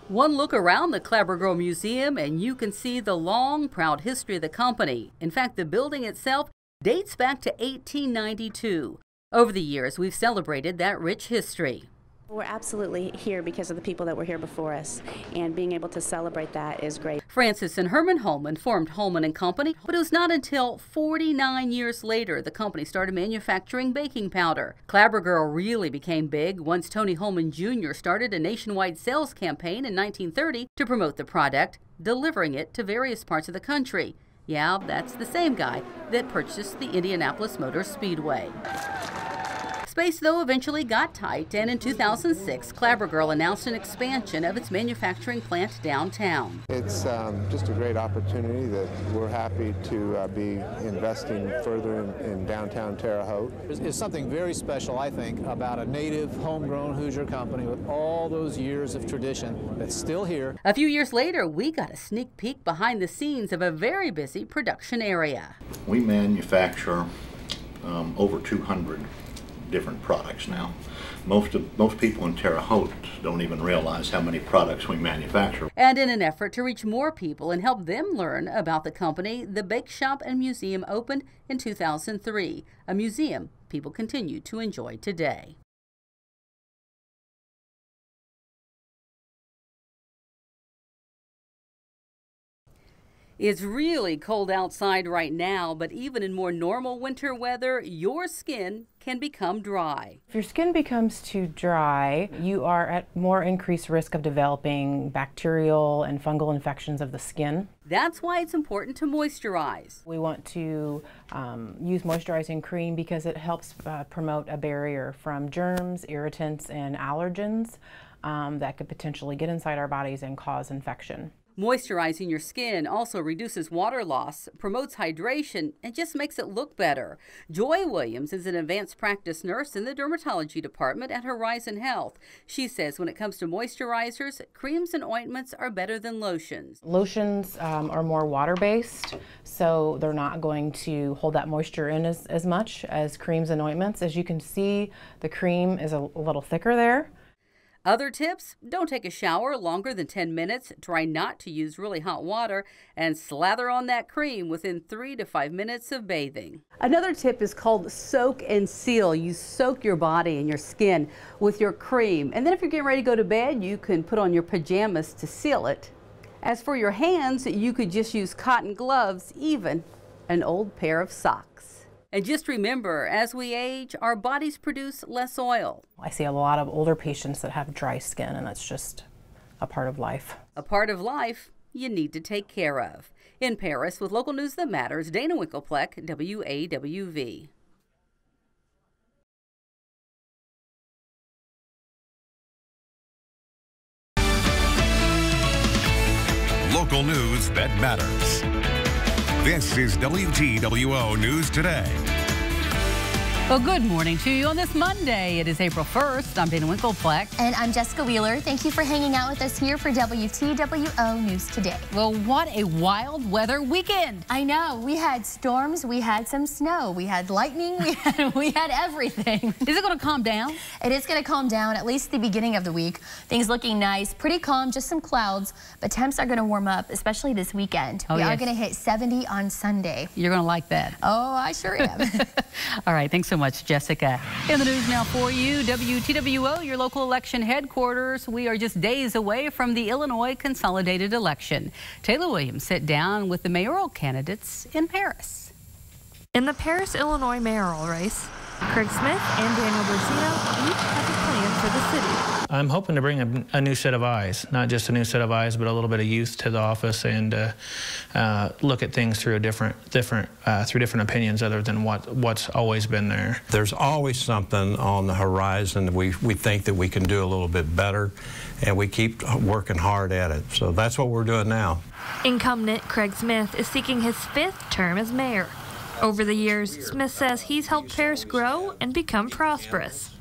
One look around the Clabber Girl Museum and you can see the long, proud history of the company. In fact, the building itself dates back to 1892. Over the years, we've celebrated that rich history. We're absolutely here because of the people that were here before us, and being able to celebrate that is great. Francis and Herman Holman formed Holman & Company, but it was not until 49 years later the company started manufacturing baking powder. Clabber Girl really became big once Tony Holman Jr. started a nationwide sales campaign in 1930 to promote the product, delivering it to various parts of the country. Yeah, that's the same guy that purchased the Indianapolis Motor Speedway. Space, though, eventually got tight, and in 2006, Clabber Girl announced an expansion of its manufacturing plant downtown. It's just a great opportunity that we're happy to be investing further in downtown Terre Haute. There's something very special, I think, about a native, homegrown Hoosier company with all those years of tradition that's still here. A few years later, we got a sneak peek behind the scenes of a very busy production area. We manufacture over 200 different products now. Most people in Terre Haute don't even realize how many products we manufacture. And in an effort to reach more people and help them learn about the company, the Bake Shop and Museum opened in 2003, a museum people continue to enjoy today. It's really cold outside right now, but even in more normal winter weather, your skin can become dry. If your skin becomes too dry, you are at more increased risk of developing bacterial and fungal infections of the skin. That's why it's important to moisturize. We want to use moisturizing cream because it helps promote a barrier from germs, irritants, and allergens that could potentially get inside our bodies and cause infection. Moisturizing your skin also reduces water loss, promotes hydration, and just makes it look better. Joy Williams is an advanced practice nurse in the dermatology department at Horizon Health. She says when it comes to moisturizers, creams and ointments are better than lotions. Lotions are more water-based, so they're not going to hold that moisture in as much as creams and ointments. As you can see, the cream is a little thicker there. Other tips: don't take a shower longer than 10 minutes, try not to use really hot water, and slather on that cream within 3 to 5 minutes of bathing. Another tip is called soak and seal. You soak your body and your skin with your cream, and then if you're getting ready to go to bed, you can put on your pajamas to seal it. As for your hands, you could just use cotton gloves, even an old pair of socks. And just remember, as we age, our bodies produce less oil. I see a lot of older patients that have dry skin, and that's just a part of life. A part of life you need to take care of. In Paris, with local news that matters, Dana Winklepleck, WAWV. Local news that matters. This is WTWO News Today. Well, good morning to you on this Monday. It is April 1st. I'm Dana Winklepleck. And I'm Jessica Wheeler. Thank you for hanging out with us here for WTWO News Today. Well, what a wild weather weekend. I know. We had storms. We had some snow. We had lightning. We had everything. Is it going to calm down? It is going to calm down, at least the beginning of the week. Things looking nice. Pretty calm, just some clouds. But temps are going to warm up, especially this weekend. We are going to hit 70 on Sunday. You're going to like that. Oh, I sure am. All right. Thanks so much, Jessica. In the news now for you, WTWO, your local election headquarters. We are just days away from the Illinois consolidated election. Taylor Williams sat down with the mayoral candidates in Paris. In the Paris, Illinois mayoral race, Craig Smith and Daniel Bursino each have a plan for the city. I'm hoping to bring a new set of eyes, not just a new set of eyes, but a little bit of youth to the office, and look at things through different opinions other than what's always been there. There's always something on the horizon. We think that we can do a little bit better, and we keep working hard at it. So that's what we're doing now. Incumbent Craig Smith is seeking his 5th term as mayor. Over the years, Smith says he's helped Paris grow and become prosperous.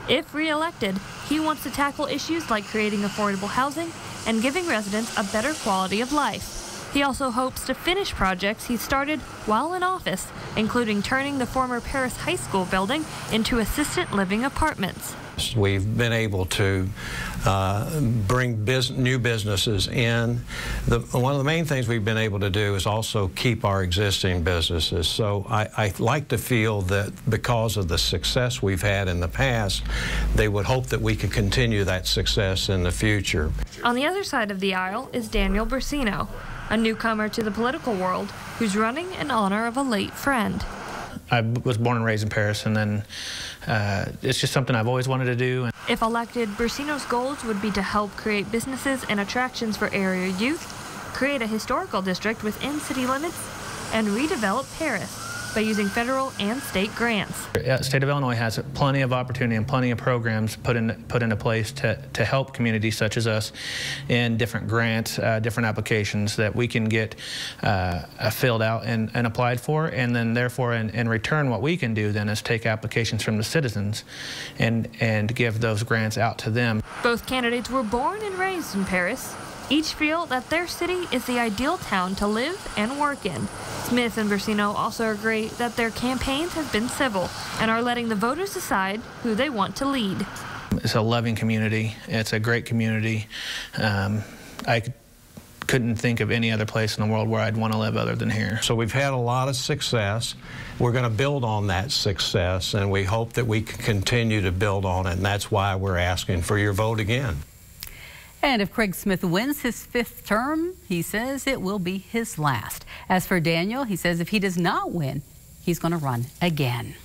If re-elected, he wants to tackle issues like creating affordable housing and giving residents a better quality of life. He also hopes to finish projects he started while in office, including turning the former Paris High School building into assisted living apartments. past. We've been able to bring new businesses in. One of the main things we've been able to do is also keep our existing businesses. So I like to feel that because of the success we've had in the past, they would hope that we could continue that success in the future. On the other side of the aisle is Daniel Bursino, a newcomer to the political world who's running in honor of a late friend. I was born and raised in Paris, and then it's just something I've always wanted to do. If elected, Bursino's goals would be to help create businesses and attractions for area youth, create a historical district within city limits, and redevelop Paris by using federal and state grants. The state of Illinois has plenty of opportunity and plenty of programs put into place to help communities such as us in different grants, different applications that we can get filled out and applied for, and then therefore in return what we can do then is take applications from the citizens and give those grants out to them. Both candidates were born and raised in Paris. Each feel that their city is the ideal town to live and work in. Smith and Bursino also agree that their campaigns have been civil and are letting the voters decide who they want to lead. It's a loving community. It's a great community. I couldn't think of any other place in the world where I'd want to live other than here. So we've had a lot of success. We're going to build on that success, and we hope that we can continue to build on it, and that's why we're asking for your vote again. And if Craig Smith wins his 5th term, he says it will be his last. As for Daniel, he says if he does not win, he's going to run again.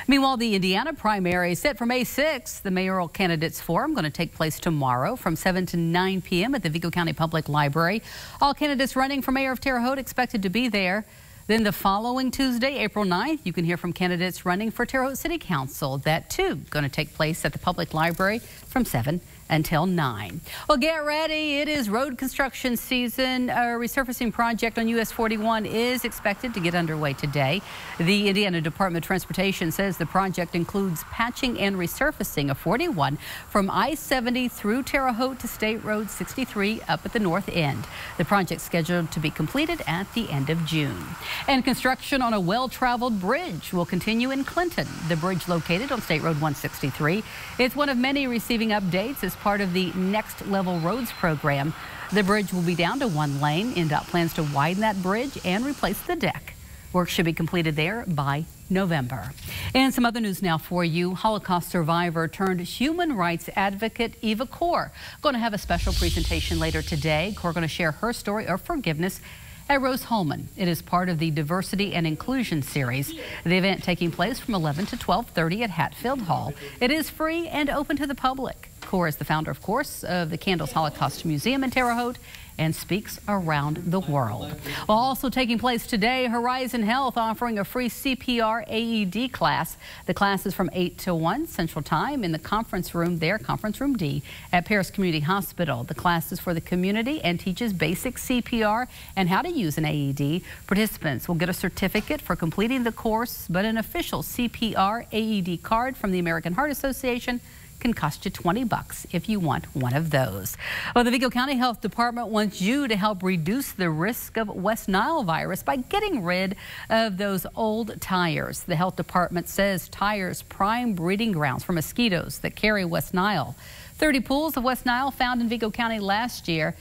Meanwhile, the Indiana primary is set for May 6th. The mayoral candidates forum going to take place tomorrow from 7 to 9 p.m. at the Vigo County Public Library. All candidates running for mayor of Terre Haute expected to be there. Then the following Tuesday, April 9th, you can hear from candidates running for Terre Haute City Council. That, too, going to take place at the Public Library from 7 until 9. Well, get ready. It is road construction season. A resurfacing project on US 41 is expected to get underway today. The Indiana Department of Transportation says the project includes patching and resurfacing of 41 from I-70 through Terre Haute to State Road 63 up at the north end. The project scheduled to be completed at the end of June. And construction on a well-traveled bridge will continue in Clinton. The bridge located on State Road 163. It's one of many receiving updates as part of the Next Level Roads program. The bridge will be down to 1 lane. NDOT plans to widen that bridge and replace the deck. Work should be completed there by November. And some other news now for you. Holocaust survivor turned human rights advocate Eva Kor going to have a special presentation later today. Kor going to share her story of forgiveness at Rose-Hulman. It is part of the Diversity and Inclusion series. The event taking place from 11 to 12:30 at Hatfield Hall. It is free and open to the public. Kor is the founder, of course, of the Candles Holocaust Museum in Terre Haute and speaks around the world. While also taking place today, Horizon Health offering a free CPR AED class. The class is from 8 to 1 Central Time in the conference room there, Conference Room D, at Paris Community Hospital. The class is for the community and teaches basic CPR and how to use an AED. Participants will get a certificate for completing the course, but an official CPR AED card from the American Heart Association can cost you $20 if you want one of those. Well, the Vigo County Health Department wants you to help reduce the risk of West Nile virus by getting rid of those old tires. The health department says tires prime breeding grounds for mosquitoes that carry West Nile. 30 pools of West Nile found in Vigo County last year.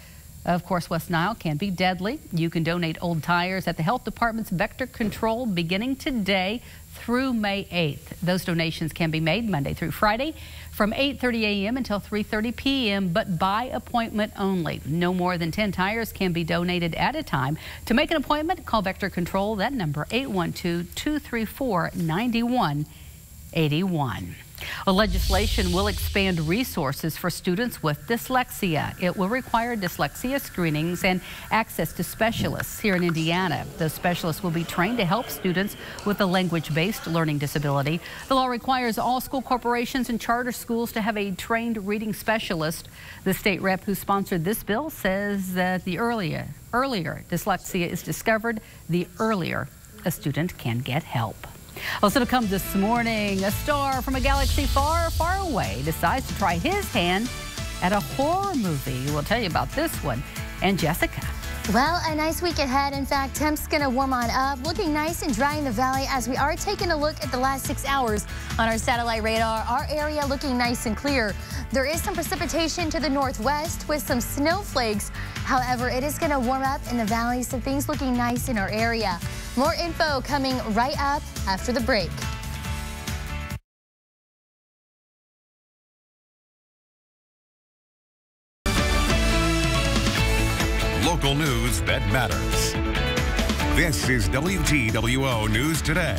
Of course, West Nile can be deadly. You can donate old tires at the health department's Vector Control beginning today through May 8th. Those donations can be made Monday through Friday from 8:30 a.m. until 3:30 p.m., but by appointment only. No more than 10 tires can be donated at a time. To make an appointment, call Vector Control, that number 812-234-9181. Well, legislation will expand resources for students with dyslexia. It will require dyslexia screenings and access to specialists here in Indiana. Those specialists will be trained to help students with a language-based learning disability. The law requires all school corporations and charter schools to have a trained reading specialist. The state rep who sponsored this bill says that the earlier dyslexia is discovered, the earlier a student can get help. Also to come this morning, a star from a galaxy far, far away decides to try his hand at a horror movie. We'll tell you about this one and Jessica. Well, a nice week ahead. In fact, temps going to warm on up, looking nice and dry in the valley as we are taking a look at the last 6 hours on our satellite radar. Our area looking nice and clear. There is some precipitation to the northwest with some snowflakes. However, it is going to warm up in the valley, so things looking nice in our area. More info coming right up after the break. Local news that matters. This is WTWO News Today.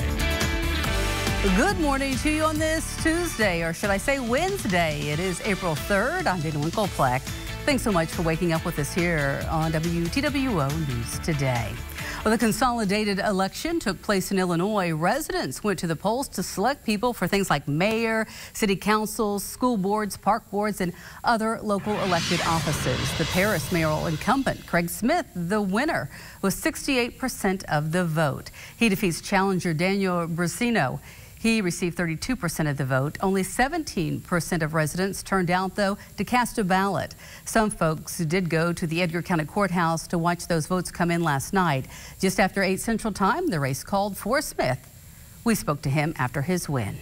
Good morning to you on this Tuesday, or should I say Wednesday. It is April 3rd. I'm Dana Winkleplack. Thanks so much for waking up with us here on WTWO News Today. Well, the consolidated election took place in Illinois. Residents went to the polls to select people for things like mayor, city councils, school boards, park boards, and other local elected offices. The Paris mayoral incumbent, Craig Smith, the winner, with 68% of the vote. He defeats challenger Daniel Brasino. He received 32% of the vote. Only 17% of residents turned out, though, to cast a ballot. Some folks did go to the Edgar County Courthouse to watch those votes come in last night. Just after 8 Central Time, the race called for Smith. We spoke to him after his win.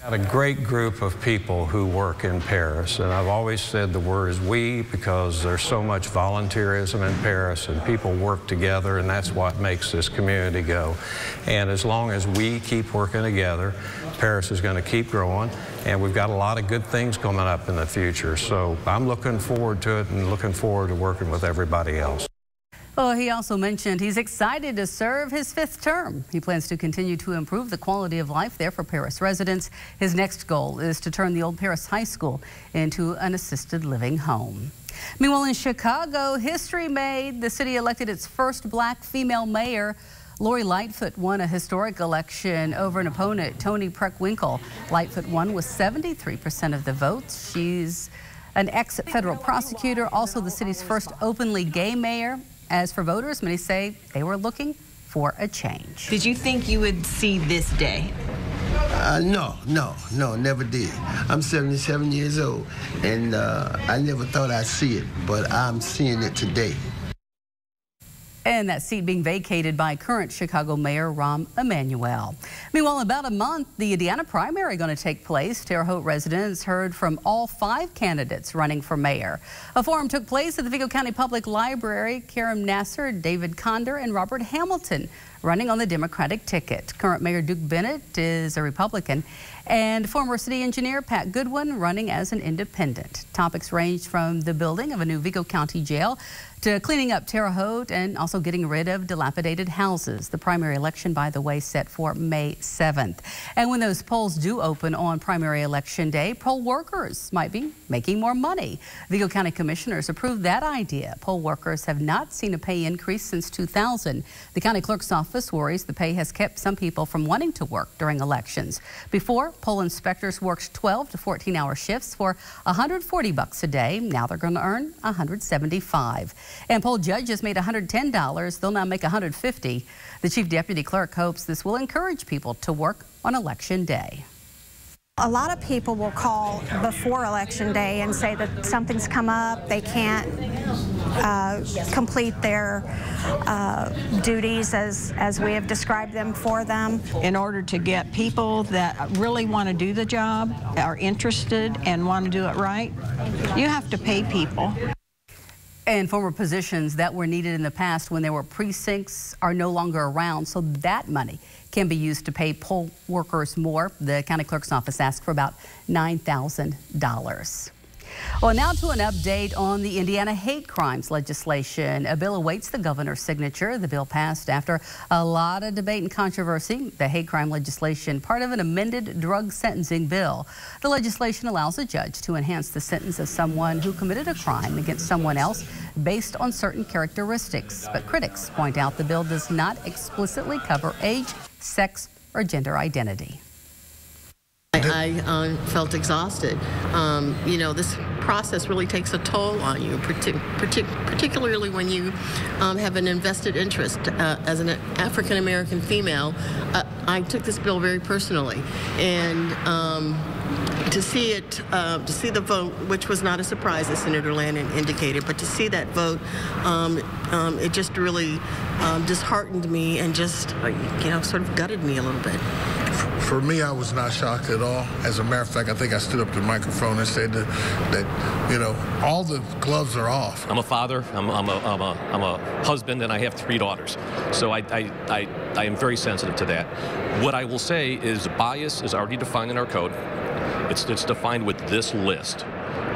Got a great group of people who work in Paris, and I've always said the word is we because there's so much volunteerism in Paris and people work together, and that's what makes this community go. And as long as we keep working together, Paris is going to keep growing, and we've got a lot of good things coming up in the future. So I'm looking forward to it and looking forward to working with everybody else. Well, he also mentioned he's excited to serve his 5th term. He plans to continue to improve the quality of life there for Paris residents. His next goal is to turn the old Paris High School into an assisted living home. Meanwhile, in Chicago, history made. The city elected its first black female mayor. Lori Lightfoot won a historic election over an opponent, Tony Preckwinkle. Lightfoot won with 73% of the votes. She's an ex-federal prosecutor, also the city's first openly gay mayor. As for voters, many say they were looking for a change. Did you think you would see this day? No, never did. I'm 77 years old, and I never thought I'd see it, but I'm seeing it today. And that seat being vacated by current Chicago Mayor Rahm Emanuel. Meanwhile, in about a month, the Indiana primary going to take place. Terre Haute residents heard from all 5 candidates running for mayor. A forum took place at the Vigo County Public Library. Karim Nasser, David Conder, and Robert Hamilton running on the Democratic ticket. Current Mayor Duke Bennett is a Republican, and former city engineer Pat Goodwin running as an independent. Topics ranged from the building of a new Vigo County jail to cleaning up Terre Haute and also getting rid of dilapidated houses. The primary election, by the way, set for May 7th. And when those polls do open on primary election day, poll workers might be making more money. Vigo County commissioners approved that idea. Poll workers have not seen a pay increase since 2000. The county clerk's office worries the pay has kept some people from wanting to work during elections. Before, poll inspectors worked 12 to 14-hour shifts for $140 a day. Now they're going to earn $175. And poll judges made $110. They'll now make $150. The chief deputy clerk hopes this will encourage people to work on election day. A lot of people will call before election day and say that something's come up, they can't complete their duties as we have described them for them. In order to get people that really want to do the job, are interested and want to do it right, you have to pay people. And former positions that were needed in the past when there were precincts are no longer around, so that money can be used to pay poll workers more. The county clerk's office asked for about $9,000. Well, now to an update on the Indiana hate crimes legislation. A bill awaits the governor's signature. The bill passed after a lot of debate and controversy. The hate crime legislation, part of an amended drug sentencing bill. The legislation allows a judge to enhance the sentence of someone who committed a crime against someone else based on certain characteristics. But critics point out the bill does not explicitly cover age, sex, or gender identity. I felt exhausted. You know, this process really takes a toll on you, particularly when you have an invested interest. As an African-American female, I took this bill very personally, and to see it, to see the vote, which was not a surprise, as Senator Landon indicated, but to see that vote, it just really disheartened me and just, sort of gutted me a little bit. For me, I was not shocked at all. As a matter of fact, I think I stood up to the microphone and said that all the gloves are off. I'm a father, I'm a husband, and I have 3 daughters. So I am very sensitive to that. What I will say is bias is already defined in our code. It's defined with this list.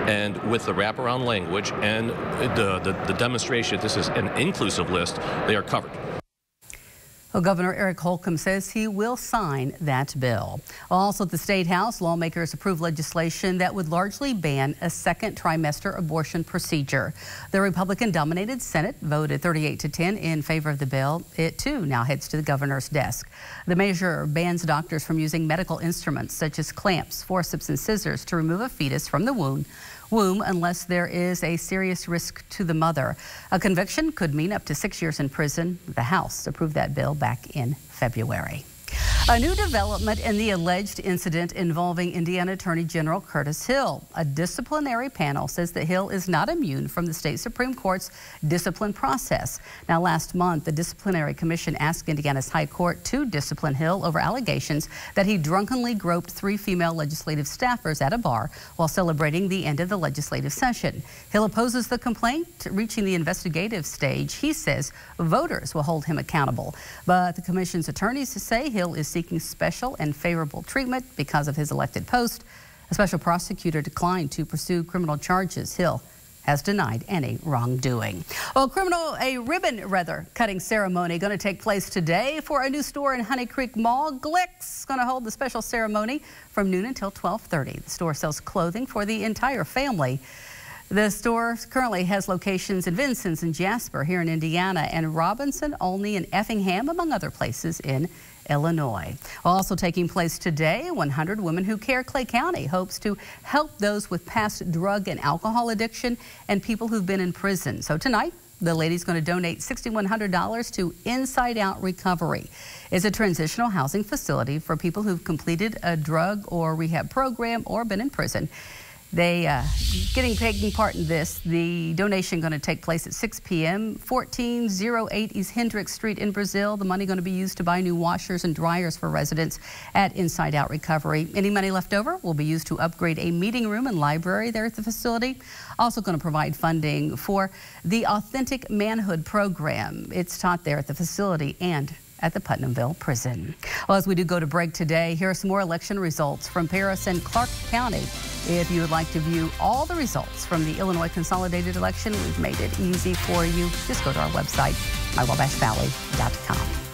And with the wraparound language and the demonstration, this is an inclusive list, they are covered. Well, Governor Eric Holcomb says he will sign that bill. Also at the State House, lawmakers approved legislation that would largely ban a second trimester abortion procedure. The Republican-dominated Senate voted 38-10 in favor of the bill. It, too, now heads to the governor's desk. The measure bans doctors from using medical instruments such as clamps, forceps, and scissors to remove a fetus from the womb unless there is a serious risk to the mother. A conviction could mean up to 6 years in prison. The House approved that bill back in February. A new development in the alleged incident involving Indiana Attorney General Curtis Hill. A disciplinary panel says that Hill is not immune from the state Supreme Court's discipline process. Now, last month, the Disciplinary Commission asked Indiana's High Court to discipline Hill over allegations that he drunkenly groped 3 female legislative staffers at a bar while celebrating the end of the legislative session. Hill opposes the complaint, reaching the investigative stage. He says voters will hold him accountable. But the commission's attorneys say Hill is seeking special and favorable treatment because of his elected post. A special prosecutor declined to pursue criminal charges. Hill has denied any wrongdoing. Well, a ribbon cutting ceremony going to take place today for a new store in Honey Creek Mall. Glick's going to hold the special ceremony from noon until 12:30. The store sells clothing for the entire family. The store currently has locations in Vincennes and Jasper here in Indiana, and Robinson, Olney, and Effingham, among other places in Illinois. Also taking place today, 100 Women Who Care Clay County hopes to help those with past drug and alcohol addiction and people who've been in prison. So tonight, the lady's going to donate $6,100 to Inside Out Recovery. It's a transitional housing facility for people who've completed a drug or rehab program or been in prison. They taking part in this. The donation going to take place at 6 p.m. 1408 East Hendricks Street in Brazil. The money going to be used to buy new washers and dryers for residents at Inside Out Recovery. Any money left over will be used to upgrade a meeting room and library there at the facility. Also going to provide funding for the Authentic Manhood program. It's taught there at the facility and at the Putnamville Prison. Well, as we do go to break today, here are some more election results from Paris and Clark County. If you would like to view all the results from the Illinois Consolidated Election, we've made it easy for you. Just go to our website, mywabashvalley.com.